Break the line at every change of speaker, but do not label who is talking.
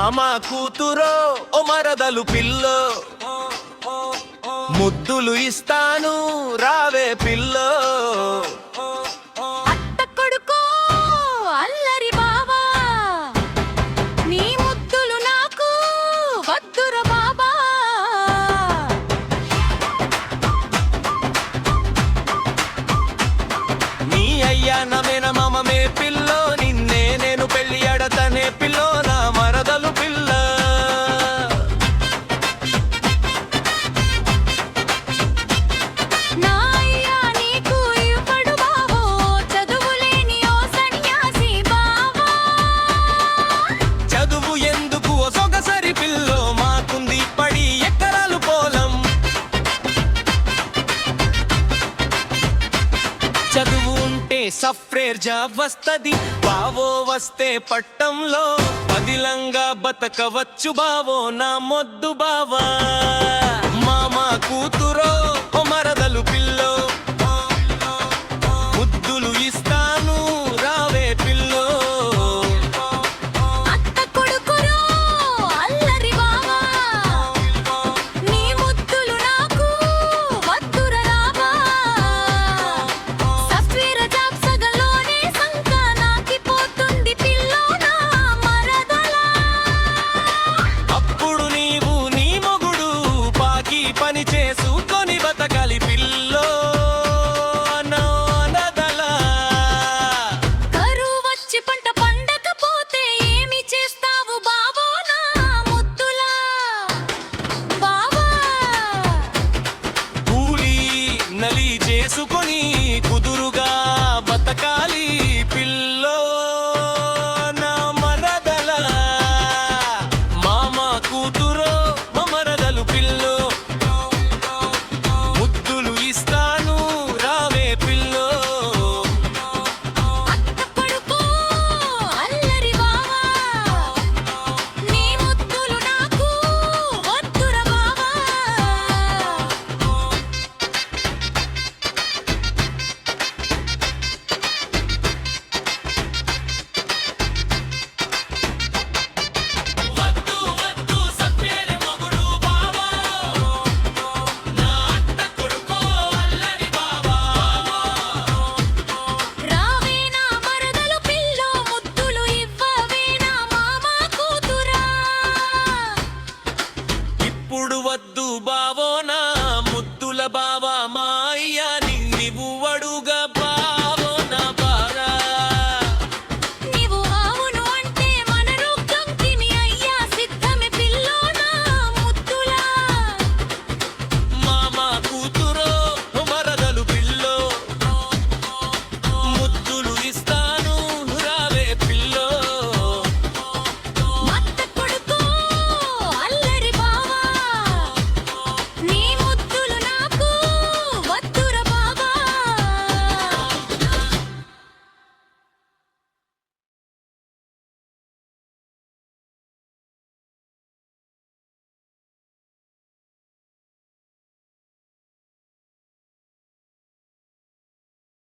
మామ కూతురో ఓ మరదలు పిల్లో, ముద్దులు ఇస్తాను రావే పిల్లో.
అత్త కొడుకో అల్లరి బావా, నీ ముద్దులు నాకు వద్దుర బాబా.
నీ అయ్యా నమేన మమమే పిల్లో, నిన్నే నేను పెళ్లి అడతనే పిల్లో, నా మరదలు పిల్ల.
నా అయ్యా నీకు ఇవ్వడు బావో, చదువులేని ఓ సన్యాసి బావా.
చదువు ఎందుకు ఓ సొగసరి పిల్లో, మాకుంది పడి ఎకరాలు పొలం. చదువు ఉంటే సాఫ్ట్వేర్ జాబ్ వస్తది బావో, వస్తే పట్టంలో పదిలంగా బతకవచ్చు బావో, నా మొద్దు బావా. మామ కూతురో ఓ మరదలు పిల్లో.